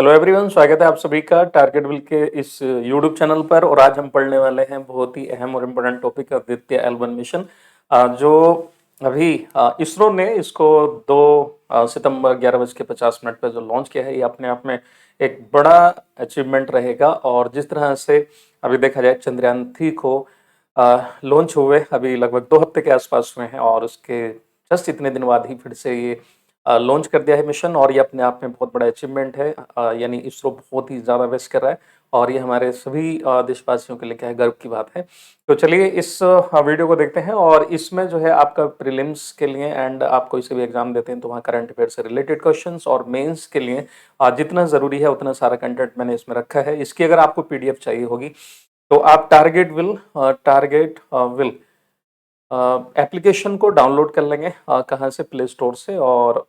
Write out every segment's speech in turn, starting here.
Hello everyone, स्वागत है आप सभी का टारगेट विल के इस यूट्यूब चैनल पर। और आज हम पढ़ने वाले हैं बहुत ही अहम और important topic Aditya L1 mission, जो अभी इसरो ने इसको 2 सितंबर 11:50 पर जो लॉन्च किया है। ये अपने आप में एक बड़ा अचीवमेंट रहेगा। और जिस तरह से अभी देखा जाए, चंद्रयान 3 को लॉन्च हुए अभी लगभग 2 हफ्ते के आसपास हुए हैं, और उसके जस्ट इतने दिन बाद ही फिर से ये लॉन्च कर दिया है मिशन। और ये अपने आप में बहुत बड़ा अचीवमेंट है। यानी इसरो बहुत ही ज़्यादा बेस्ट कर रहा है, और ये हमारे सभी देशवासियों के लिए क्या है, गर्व की बात है। तो चलिए इस वीडियो को देखते हैं। और इसमें जो है आपका प्रीलिम्स के लिए एंड आप कोई से भी एग्जाम देते हैं तो वहाँ करंट अफेयर से रिलेटेड क्वेश्चंस, और मेंस के लिए जितना ज़रूरी है उतना सारा कंटेंट मैंने इसमें रखा है। इसकी अगर आपको पीडीएफ चाहिए होगी तो आप टारगेट विल एप्लीकेशन को डाउनलोड कर लेंगे। कहाँ से? प्ले स्टोर से। और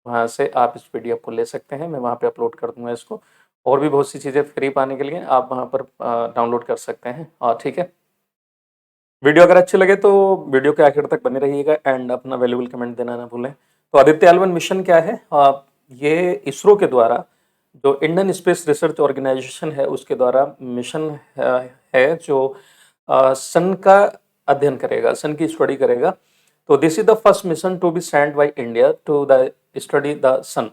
वहाँ से आप इस पीडीएफ को ले सकते हैं। मैं वहाँ पे अपलोड कर दूंगा इसको। और भी बहुत सी चीज़ें फ्री पाने के लिए आप वहाँ पर डाउनलोड कर सकते हैं। ठीक है। वीडियो अगर अच्छी लगे तो वीडियो के आखिर तक बने रहिएगा एंड अपना वैल्यूबल कमेंट देना ना भूलें। तो आदित्य L1 मिशन क्या है? ये इसरो के द्वारा, जो इंडियन स्पेस रिसर्च ऑर्गेनाइजेशन है, उसके द्वारा मिशन है जो सन का अध्ययन करेगा, सन की स्टडी करेगा। तो this is the first mission to be send by India to the study the sun.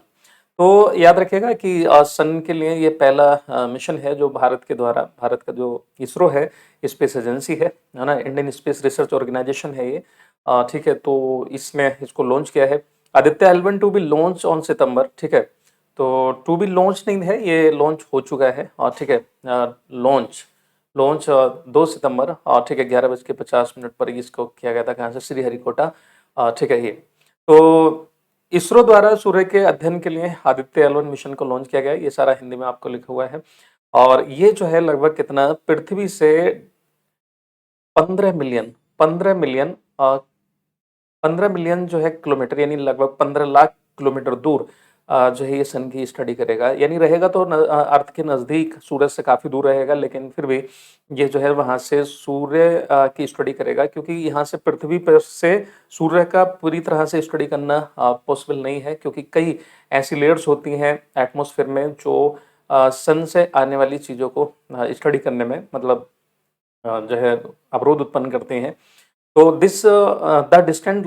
तो याद रखिएगा कि सन के लिए ये पहला मिशन है जो भारत के द्वारा, भारत का जो इसरो है, स्पेस एजेंसी है ना, इंडियन स्पेस रिसर्च ऑर्गेनाइजेशन है ये। ठीक है। तो इसने इसको लॉन्च किया है। Aditya L1 to be launch on September. ठीक है। तो टू बी लॉन्च नहीं है, ये लॉन्च हो चुका है। ठीक है। लॉन्च लॉन्च 2 सितंबर, ठीक है, 11:50 पर इसको किया गया था। कहाँ से? श्रीहरिकोटा। ठीक है। ये तो इसरो द्वारा सूर्य के अध्ययन के लिए आदित्य L1 मिशन को लॉन्च किया गया है। ये सारा हिंदी में आपको लिखा हुआ है। और ये जो है लगभग कितना, पृथ्वी से 15 मिलियन 15 मिलियन 15 मिलियन जो है किलोमीटर, यानी लगभग 15 लाख किलोमीटर दूर जो है ये सन की स्टडी करेगा। यानी रहेगा तो अर्थ के नज़दीक, सूरज से काफ़ी दूर रहेगा, लेकिन फिर भी ये जो है वहाँ से सूर्य की स्टडी करेगा। क्योंकि यहाँ से पृथ्वी पर से सूर्य का पूरी तरह से स्टडी करना पॉसिबल नहीं है, क्योंकि कई ऐसी लेयर्स होती हैं एटमॉस्फेयर में जो सन से आने वाली चीज़ों को स्टडी करने में, मतलब जो है अवरोध उत्पन्न करते हैं। तो this the distant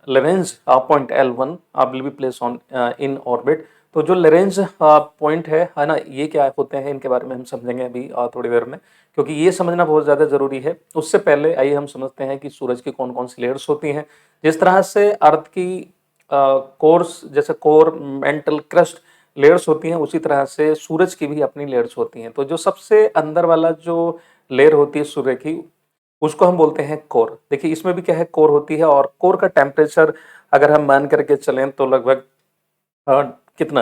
Lagrange point L1 will be placed on in orbit। तो जो Lagrange पॉइंट है ना, ये क्या होते हैं इनके बारे में हम समझेंगे अभी थोड़ी देर में, क्योंकि ये समझना बहुत ज़्यादा ज़रूरी है। उससे पहले आइए हम समझते हैं कि सूरज की कौन कौन सी लेयर्स होती हैं। जिस तरह से अर्थ की कोर्स, जैसे कोर, मेंटल, क्रस्ट लेयर्स होती हैं, उसी तरह से सूरज की भी अपनी लेयर्स होती हैं। तो जो सबसे अंदर वाला जो लेयर होती है सूर्य की, उसको हम बोलते हैं कोर। देखिए इसमें भी क्या है, कोर होती है। और कोर का टेम्परेचर अगर हम मान करके चलें तो लगभग कितना,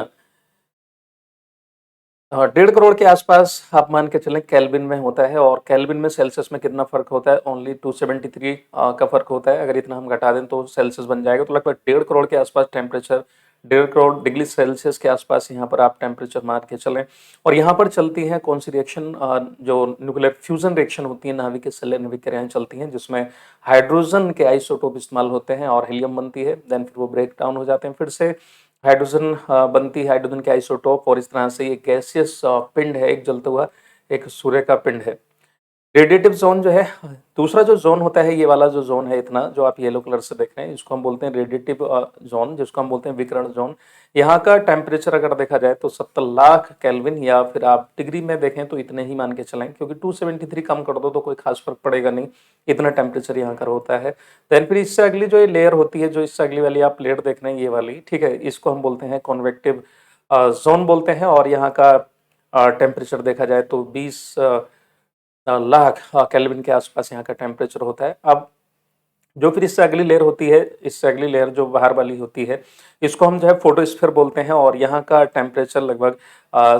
1.5 करोड़ के आसपास आप मान के चलें केल्विन में होता है। और केल्विन में सेल्सियस में कितना फर्क होता है? ओनली 273 का फर्क होता है। अगर इतना हम घटा दें तो सेल्सियस बन जाएगा। तो लगभग 1.5 करोड़ के आसपास टेम्परेचर, 1.5 करोड़ डिग्री सेल्सियस के आसपास यहाँ पर आप टेम्परेचर मान के चलें। और यहाँ पर चलती हैं कौन सी रिएक्शन? जो न्यूक्लियर फ्यूजन रिएक्शन होती है, नाभिक सेल नाभिक क्रियाएं चलती हैं, जिसमें हाइड्रोजन के आइसोटोप इस्तेमाल होते हैं और हीलियम बनती है। देन फिर वो ब्रेक डाउन हो जाते हैं, फिर से हाइड्रोजन बनती है, हाइड्रोजन के आइसोटोप। और इस तरह से ये गैसियस पिंड है, एक जलता हुआ एक सूर्य का पिंड है। रेडिएटिव जोन जो है, दूसरा जो जोन होता है, ये वाला जो जोन है इतना, जो आप येलो कलर से देख रहे हैं, इसको हम बोलते हैं रेडिएटिव जोन, जिसको हम बोलते हैं विकिरण जोन। यहाँ का टेम्परेचर अगर देखा जाए तो 70 लाख केल्विन, या फिर आप डिग्री में देखें तो इतने ही मान के चलें, क्योंकि 273 कम कर दो तो कोई खास फर्क पड़ेगा नहीं, इतना टेम्परेचर यहाँ का होता है। देन फिर इससे अगली जो ये लेयर होती है, जो इससे अगली वाली आप लेयर देख रहे हैं, ये वाली, ठीक है, इसको हम बोलते हैं कॉन्वेक्टिव जोन बोलते हैं। और यहाँ का टेम्परेचर देखा जाए तो 20 लाख केल्विन के आसपास यहाँ का टेम्परेचर होता है। अब जो फिर इससे अगली लेयर होती है, इससे अगली लेयर जो बाहर वाली होती है, इसको हम जो है फोटोस्फीयर बोलते हैं। और यहाँ का टेम्परेचर लगभग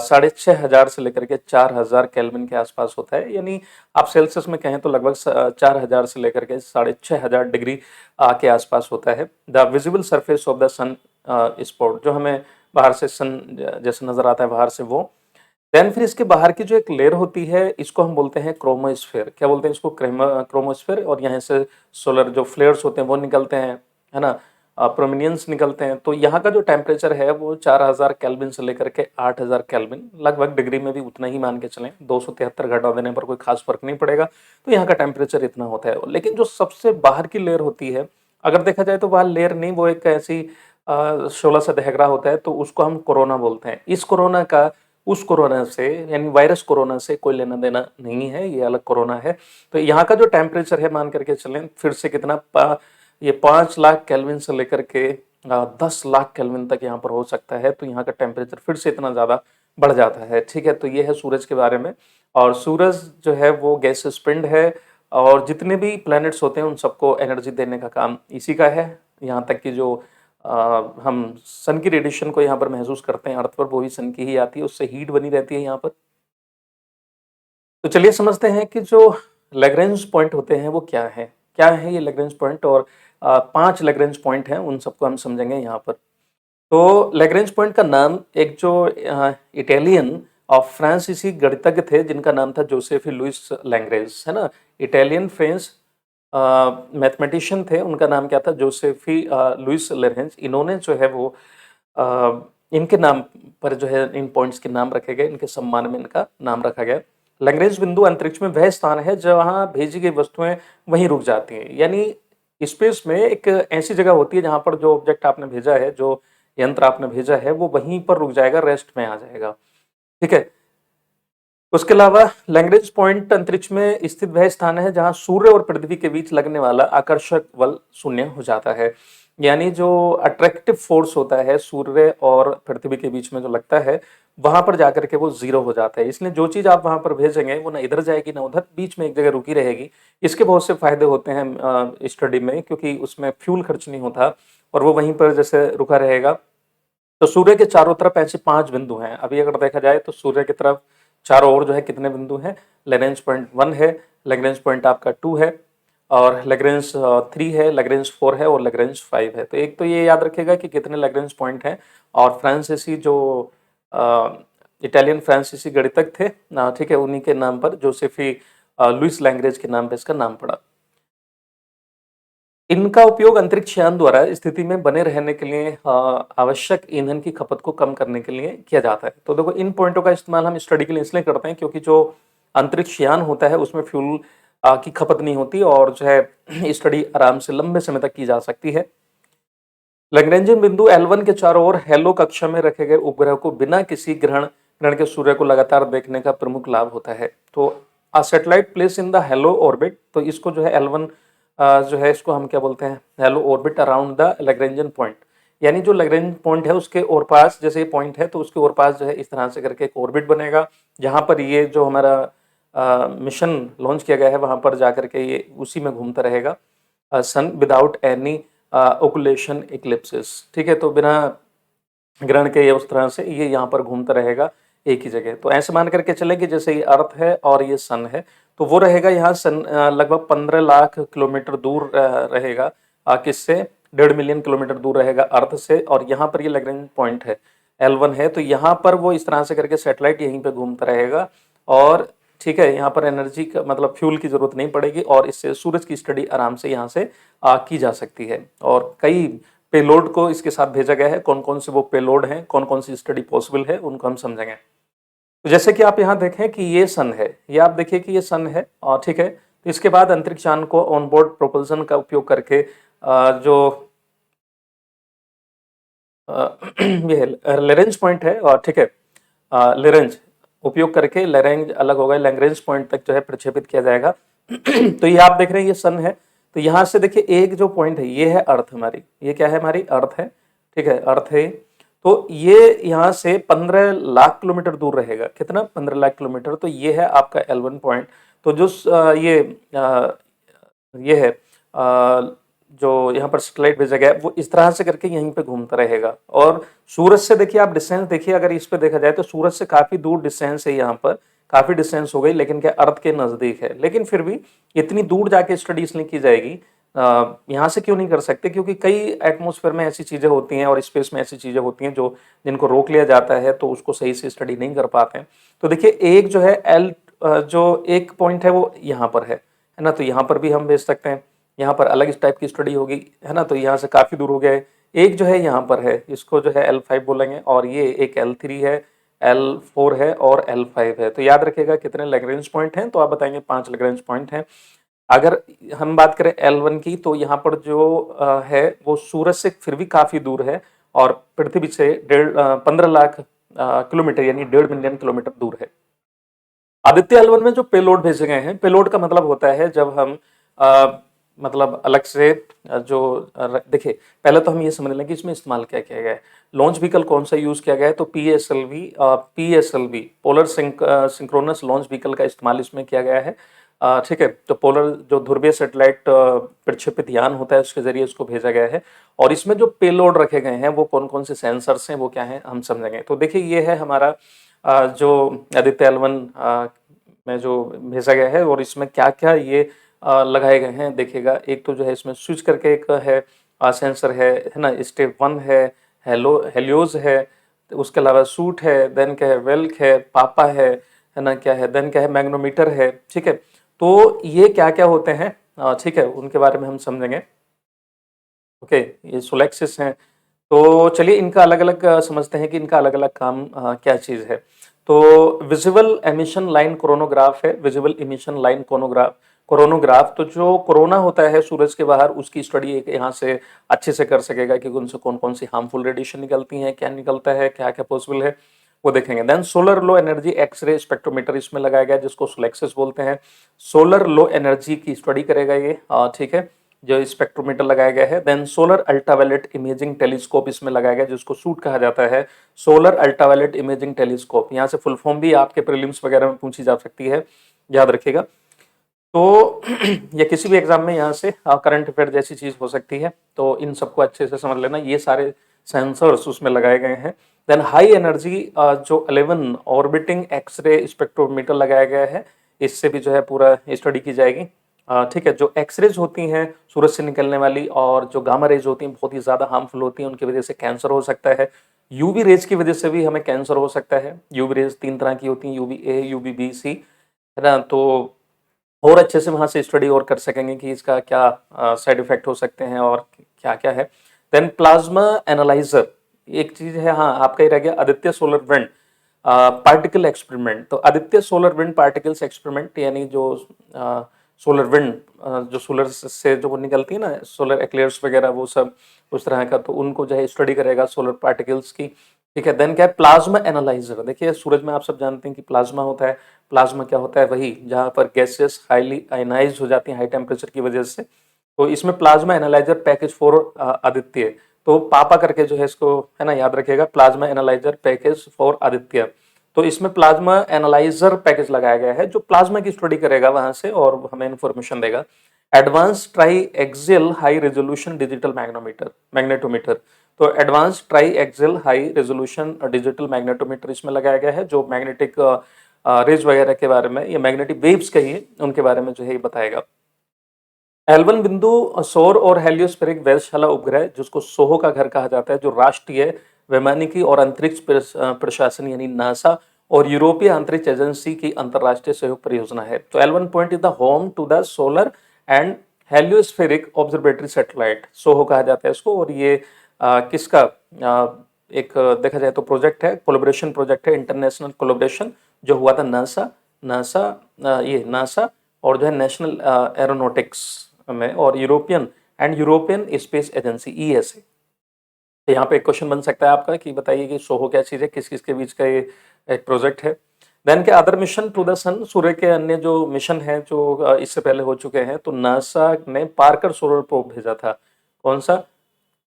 6,500 से लेकर के 4,000 केल्विन के आसपास होता है। यानी आप सेल्सियस में कहें तो लगभग 4,000 से लेकर के 6,500 डिग्री के आसपास होता है। The visible surface of the sun spot, जो हमें बाहर से सन जैसे नजर आता है बाहर से, वो। देन फिर इसके बाहर की जो एक लेयर होती है, इसको हम बोलते हैं क्रोमोस्फेयर। क्या बोलते हैं इसको? क्रोमोस्फेयर। और यहाँ से सोलर जो फ्लेयर्स होते हैं वो निकलते हैं, है ना। प्रोमिनियंस निकलते हैं। तो यहाँ का जो टेम्परेचर है वो 4000 केल्विन से लेकर के 8000 केल्विन, लगभग डिग्री में भी उतना ही मान के चलें, 273 घटा देने पर कोई खास फर्क नहीं पड़ेगा। तो यहाँ का टेम्परेचर इतना होता है। लेकिन जो सबसे बाहर की लेयर होती है, अगर देखा जाए तो वह लेयर नहीं, वो एक ऐसी शोला सा दहगरा होता है, तो उसको हम कोरोना बोलते हैं। इस कोरोना का उस कोरोना से, यानी वायरस कोरोना से कोई लेना देना नहीं है, ये अलग कोरोना है। तो यहाँ का जो टेम्परेचर है मान करके चलें फिर से कितना, ये 5 लाख केल्विन से लेकर के 10 लाख केल्विन तक यहाँ पर हो सकता है। तो यहाँ का टेम्परेचर फिर से इतना ज़्यादा बढ़ जाता है। ठीक है, तो ये है सूरज के बारे में। और सूरज जो है वो गैसियस पिंड है, और जितने भी प्लैनेट्स होते हैं उन सबको एनर्जी देने का काम इसी का है। यहाँ तक कि जो हम सन की रेडिएशन को यहाँ पर महसूस करते हैं अर्थ पर, वो भी सन की ही आती है, उससे हीट बनी रहती है यहाँ पर। तो चलिए समझते हैं कि जो लैग्रेंज पॉइंट होते हैं वो क्या है ये लैग्रेंज पॉइंट, और 5 लैग्रेंज पॉइंट हैं, उन सबको हम समझेंगे यहाँ पर। तो लैग्रेंज पॉइंट का नाम एक जो इटालियन और फ्रांसीसी गणितज्ञ थे जिनका नाम था जोसेफ लुइस लैग्रेंज, है ना। इटालियन फ्रेंच मैथमेटिशियन थे, उनका नाम क्या था, जोसेफी लुइस लैग्रेंज। इन्होंने जो है वो इनके नाम पर जो है इन पॉइंट्स के नाम रखे गए, इनके सम्मान में इनका नाम रखा गया। लैग्रेंज बिंदु अंतरिक्ष में वह स्थान है जहां भेजी गई वस्तुएं वहीं रुक जाती हैं। यानी स्पेस में एक ऐसी जगह होती है जहां पर जो ऑब्जेक्ट आपने भेजा है, जो यंत्र आपने भेजा है, वो वहीं पर रुक जाएगा, रेस्ट में आ जाएगा। ठीक है, उसके अलावा लैग्रेंज पॉइंट अंतरिक्ष में स्थित वह स्थान है जहां सूर्य और पृथ्वी के बीच लगने वाला आकर्षक बल शून्य हो जाता है। यानी जो अट्रैक्टिव फोर्स होता है सूर्य और पृथ्वी के बीच में जो लगता है, वहां पर जाकर के वो जीरो हो जाता है। इसलिए जो चीज आप वहां पर भेजेंगे वो ना इधर जाएगी ना उधर, बीच में एक जगह रुकी रहेगी। इसके बहुत से फायदे होते हैं स्टडी में, क्योंकि उसमें फ्यूल खर्च नहीं होता और वो वहीं पर जैसे रुका रहेगा। तो सूर्य के चारों तरफ ऐसे 5 बिंदु हैं। अभी अगर देखा जाए तो सूर्य की तरफ चारों ओर जो है कितने बिंदु हैं, लैग्रेंज पॉइंट 1 है, लैग्रेंज पॉइंट आपका 2 है, और लैग्रेंज 3 है, लैग्रेंज 4 है और लैग्रेंज 5 है। तो एक तो ये याद रखिएगा कि कितने लैग्रेंज पॉइंट हैं। और फ्रांसीसी जो इटालियन फ्रांसीसी गणितज्ञ थे, ठीक है, उन्हीं के नाम पर, जोसेफी लुइस लैग्रेंज के नाम पर इसका नाम पड़ा। इनका उपयोग अंतरिक्ष यान द्वारा स्थिति में बने रहने के लिए आवश्यक ईंधन की खपत को कम करने के लिए किया जाता है। तो देखो इन पॉइंटों का इस्तेमाल हम स्टडी के लिए इसलिए करते हैं क्योंकि जो अंतरिक्ष यान होता है उसमें फ्यूल की खपत नहीं होती और जो है स्टडी आराम से लंबे समय तक की जा सकती है। लैग्रेंजियन बिंदु L1 के चारों ओर हेलो कक्षा में रखे गए उपग्रह को बिना किसी ग्रहण के सूर्य को लगातार देखने का प्रमुख लाभ होता है। तो a satellite place in the hello orbit, तो इसको जो है L1 जो है इसको हम क्या बोलते हैं, hello orbit around the Lagrangian point. यानी जो लैग्रेंज पॉइंट है उसके और पास, जैसे ये पॉइंट है तो उसके और पास जो है इस तरह से करके एक ऑर्बिट बनेगा, जहां पर ये जो हमारा मिशन लॉन्च किया गया है वहां पर जाकर के ये उसी में घूमता रहेगा, सन विदाउट एनी ओकुलेशन इक्लिप्सिस। ठीक है, तो बिना ग्रहण के ये उस तरह से ये यहाँ पर घूमता रहेगा एक ही जगह। तो ऐसे मान करके चले कि जैसे ये अर्थ है और ये सन है, तो वो रहेगा यहाँ सन लगभग 15 लाख किलोमीटर दूर रहेगा, किससे, 1.5 मिलियन किलोमीटर दूर रहेगा अर्थ से। और यहाँ पर ये लैग्रेंज पॉइंट है L1 है, तो यहाँ पर वो इस तरह से करके सैटेलाइट यहीं पे घूमता रहेगा। और ठीक है, यहाँ पर एनर्जी का मतलब फ्यूल की जरूरत नहीं पड़ेगी और इससे सूरज की स्टडी आराम से यहाँ से की जा सकती है। और कई पेलोड को इसके साथ भेजा गया है, कौन कौन से वो पेलोड हैं, कौन कौन सी स्टडी पॉसिबल है, उनको हम समझेंगे। तो जैसे कि आप यहाँ देखें कि ये सन है, ये आप देखिए कि ये सन है, और ठीक है, तो इसके बाद अंतरिक्ष यान को ऑनबोर्ड प्रोपल्सन का उपयोग करके जो ये लैग्रेंज पॉइंट है, और ठीक है, लैग्रेंज उपयोग करके, लैग्रेंज अलग हो गए, लैग्रेंज पॉइंट तक जो है प्रक्षेपित किया जाएगा। तो ये आप देख रहे हैं ये सन है, तो यहाँ से देखिए एक जो पॉइंट है ये है अर्थ हमारी, ये क्या है, हमारी अर्थ है। ठीक है, अर्थ है, तो ये यहाँ से 15 लाख किलोमीटर दूर रहेगा, कितना, 15 लाख किलोमीटर। तो ये है आपका L1 पॉइंट। तो जो ये है जो यहाँ पर सैटेलाइट भेजा गया है वो इस तरह से करके यहीं पे घूमता रहेगा। और सूरज से देखिए आप डिस्टेंस देखिए, अगर इस पे देखा जाए तो सूरज से काफी दूर डिस्टेंस है, यहाँ पर काफी डिस्टेंस हो गई, लेकिन क्या अर्थ के नजदीक है। लेकिन फिर भी इतनी दूर जाके स्टडी इसलिए की जाएगी, यहाँ से क्यों नहीं कर सकते, क्योंकि कई एटमॉस्फेयर में ऐसी चीजें होती हैं और स्पेस में ऐसी चीजें होती हैं जो जिनको रोक लिया जाता है, तो उसको सही से स्टडी नहीं कर पाते हैं। तो देखिए एक जो है जो एक पॉइंट है वो यहाँ पर है ना, तो यहाँ पर भी हम भेज सकते हैं। यहाँ पर अलग इस टाइप की स्टडी होगी, है ना। तो यहाँ से काफ़ी दूर हो गया है। एक जो है यहाँ पर है, इसको जो है L5 बोलेंगे, और ये एक L3 है, L4 है और L5 है। तो याद रखिएगा कितने लैग्रेंज पॉइंट हैं, तो आप बताएंगे 5 लैग्रेंज पॉइंट हैं। अगर हम बात करें L1 की, तो यहाँ पर जो है वो सूरज से फिर भी काफ़ी दूर है और पृथ्वी से 15 लाख किलोमीटर यानी 1.5 मिलियन किलोमीटर दूर है। आदित्य L1 में जो पेलोड भेजे गए हैं, पेलोड का मतलब होता है जब हम मतलब अलग से देखिए, पहले तो हम ये समझ लें कि इसमें इस्तेमाल क्या किया गया है। लॉन्च व्हीकल कौन सा यूज किया गया है, तो PSLV polar synchronous launch vehicle का इस्तेमाल इसमें किया गया है। ठीक है, तो पोलर जो ध्रुवीय सैटेलाइट प्रक्षेपित यान होता है उसके जरिए इसको भेजा गया है। और इसमें जो पेलोड रखे गए हैं वो कौन कौन से सेंसर्स हैं, वो क्या है, हम समझेंगे। तो देखिए, ये है हमारा जो आदित्य L1 में जो भेजा गया है, और इसमें क्या क्या ये लगाए गए हैं देखिएगा। एक तो जो है इसमें स्विच करके एक है सेंसर है ना, स्टेप 1 है, हेलियोज है, तो उसके अलावा सूट है, देन क्या है, वेल्क है, पापा है ना, क्या है, देन क्या है, मैग्नोमीटर है। ठीक है, तो ये क्या क्या होते हैं, ठीक है, उनके बारे में हम समझेंगे। ओके, ये सोलेक्सिस हैं। तो चलिए इनका अलग अलग समझते हैं कि इनका अलग अलग काम क्या चीज़ है। तो विजिबल एमिशन लाइन कोरोनोग्राफ है, विजिबल एमिशन लाइन कोरोनोग्राफ। तो जो कोरोना होता है सूरज के बाहर, उसकी स्टडी एक यहाँ से अच्छे से कर सकेगा कि उनसे कौन कौन सी हार्मफुल रेडिएशन निकलती हैं, क्या निकलता है, क्या क्या पॉसिबल है, वो देखेंगे। Then solar low energy x-ray spectrometer इसमें लगाया गया, जिसको सोलेक्सिस बोलते हैं। सोलर लो एनर्जी की स्टडी करेगा ये, ठीक है, जो स्पेक्ट्रोमीटर लगाया गया है। Then solar ultraviolet imaging telescope इसमें लगाया गया, जिसको सूट कहा जाता है, सोलर अल्ट्रावायलेट इमेजिंग टेलीस्कोप। यहाँ से फुल फॉर्म भी आपके प्रीलिम्स वगैरह में पूछी जा सकती है, याद रखिएगा। तो ये किसी भी एग्जाम में यहाँ से करंट अफेयर जैसी चीज हो सकती है, तो इन सबको अच्छे से समझ लेना। ये सारे सेंसर्स उसमें लगाए गए हैं। देन हाई एनर्जी जो 11 ऑर्बिटिंग एक्सरे स्पेक्ट्रोमीटर लगाया गया है, इससे भी जो है पूरा स्टडी की जाएगी। ठीक है, जो एक्सरेज होती हैं सूरज से निकलने वाली, और जो गामा रेज होती हैं बहुत ही ज्यादा हार्मफुल होती हैं, उनकी वजह से कैंसर हो सकता है। यूवी रेज की वजह से भी हमें कैंसर हो सकता है। यूवी रेज 3 तरह की होती हैं, UVA, UVB, C, है ना। तो और अच्छे से वहां से स्टडी और कर सकेंगे कि इसका क्या साइड इफेक्ट हो सकते हैं और क्या क्या है। देन प्लाज्मा एनालाइजर एक चीज है, हाँ आपका ही रह गया, Aditya solar wind particle experiment. तो Aditya solar wind particles experiment, यानी जो सोलर विंड जो सोलर से जो वो निकलती है ना, सोलर एक्लेयर्स वगैरह, वो सब उस तरह का, तो उनको जो है स्टडी करेगा सोलर पार्टिकल्स की। ठीक है, देन क्या है, प्लाज्मा एनालाइजर। देखिए सूरज में आप सब जानते हैं कि प्लाज्मा होता है। प्लाज्मा क्या होता है, वही जहाँ पर गैसेस हाईली आयनाइज हो जाती हैं हाई टेम्परेचर की वजह से। तो इसमें प्लाज्मा एनालाइजर पैकेज 4 आदित्य, तो पापा करके जो है इसको, है ना, याद रखिएगा, प्लाज्मा एनालाइजर पैकेज 4 आदित्य। तो इसमें प्लाज्मा एनालाइजर पैकेज लगाया गया है, जो प्लाज्मा की स्टडी करेगा वहां से और हमें इंफॉर्मेशन देगा। Advance triaxial high resolution digital magnetometer. तो advance triaxial high resolution digital magnetometer इसमें लगाया गया है, जो मैग्नेटिक रेज वगैरह के बारे में, या मैग्नेटिक वेव्स कहिए, उनके बारे में जो है ये बताएगा। L1 बिंदु सौर और हेलियोस्फेरिक वेधशाला उपग्रह, जिसको सोहो का घर कहा जाता है, जो राष्ट्रीय वैमानिकी और अंतरिक्ष प्रशासन यानी नासा और यूरोपीय अंतरिक्ष एजेंसी की अंतरराष्ट्रीय सहयोग परियोजना है। तो L1 point is the home to the solar and heliospheric observatory satellite, SOHO कहा जाता है इसको। और ये किसका एक देखा जाए तो प्रोजेक्ट है, कोलैबोरेशन प्रोजेक्ट है, इंटरनेशनल कोलैबोरेशन, जो हुआ था नासा नासा ये नासा और जो है नेशनल एरोनॉटिक्स में, और यूरोपियन स्पेस एजेंसी ESA। तो यहाँ पे एक क्वेश्चन बन सकता है आपका कि बताइए कि सोहो क्या चीज है, किस किस के बीच का ये एक प्रोजेक्ट है। देन के अदर मिशन टू द सन, सूर्य के अन्य जो मिशन है जो इससे पहले हो चुके हैं, तो नासा ने पार्कर सोलर प्रोब भेजा था। कौन सा,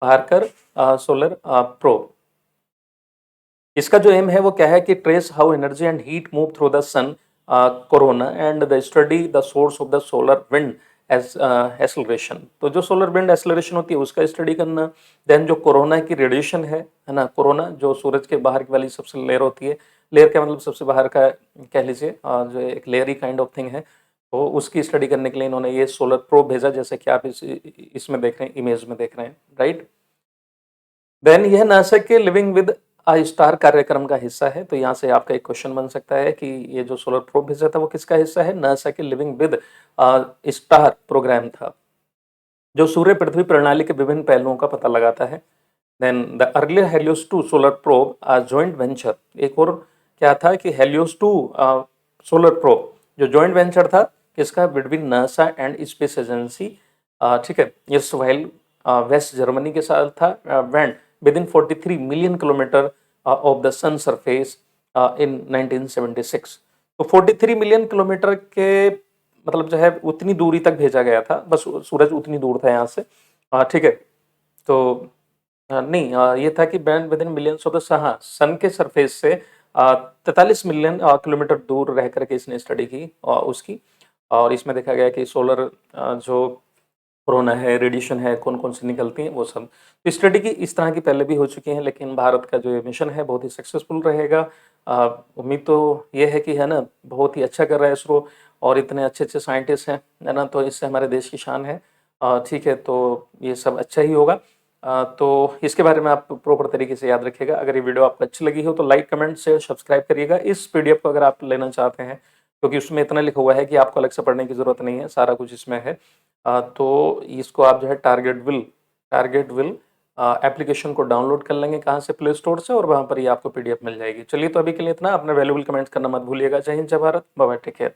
पार्कर सोलर प्रोब। इसका जो एम है वो क्या है कि trace how energy and heat move through the sun corona and the study the source of the solar wind edge acceleration. तो जो सोलर विंड एसलरेशन होती है उसका स्टडी करना। देन जो कोरोना की रेडिएशन है ना, कोरोना जो सूरज के बाहर की वाली सबसे लेयर होती है, लेयर का मतलब सबसे बाहर का कह लीजिए, जो एक लेयरी काइंड ऑफ थिंग है, तो उसकी स्टडी करने के लिए इन्होंने ये सोलर प्रोब भेजा, जैसे कि आप इसमें देख रहे हैं, इमेज में देख रहे हैं, राइट। देन यह नासा के लिविंग विद स्टार कार्यक्रम का हिस्सा है। तो यहाँ से आपका एक क्वेश्चन बन सकता है कि ये जो सोलर प्रोब भेजा था वो किसका हिस्सा है, नासा के लिविंग विद स्टार प्रोग्राम था। जो सूर्य पृथ्वी प्रणाली के विभिन्न पहलुओं का पता लगाता है। Then the earlier Helios 2 solar probe joint venture, एक और क्या था कि हेलियोस 2 सोलर प्रोब जो जॉइंट वेंचर था किसका, between NASA and space agency, ठीक है, इस वाइल वेस्ट जर्मनी के साथ था, went with in 43 million kilometre of the sun surface in 1976। तो 43 मिलियन किलोमीटर के मतलब जो है उतनी दूरी तक भेजा गया था, बस सूरज उतनी दूर था यहाँ से, ठीक है। तो नहीं, ये था कि band with in millions of the, हाँ, सन के सरफेस से 43 मिलियन किलोमीटर दूर रह करके इसने स्टडी की उसकी, और इसमें देखा गया कि सोलर जो कोरोना है, रेडिएशन है, कौन कौन सी निकलती हैं वो सब। तो स्टडी की इस तरह की पहले भी हो चुकी हैं, लेकिन भारत का जो ये मिशन है बहुत ही सक्सेसफुल रहेगा। उम्मीद तो ये है कि, है ना, बहुत ही अच्छा कर रहा है इसरो, और इतने अच्छे अच्छे साइंटिस्ट हैं, है ना, तो इससे हमारे देश की शान है। ठीक है, तो ये सब अच्छा ही होगा। तो इसके बारे में आप प्रॉपर तरीके से याद रखिएगा। अगर ये वीडियो आपको अच्छी लगी हो तो लाइक, कमेंट, शेयर, सब्सक्राइब करिएगा। इस पीडीएफ को अगर आप लेना चाहते हैं, क्योंकि उसमें इतना लिखा हुआ है कि आपको अलग से पढ़ने की ज़रूरत नहीं है, सारा कुछ इसमें है। तो इसको आप जो है टारगेट विल एप्लीकेशन को डाउनलोड कर लेंगे कहाँ से, प्ले स्टोर से, और वहाँ पर ये आपको पीडीएफ मिल जाएगी। चलिए, तो अभी के लिए इतना। अपना वैल्यूबल कमेंट्स करना मत भूलिएगा। जय हिंद, जय Bharat, bye bye, take care.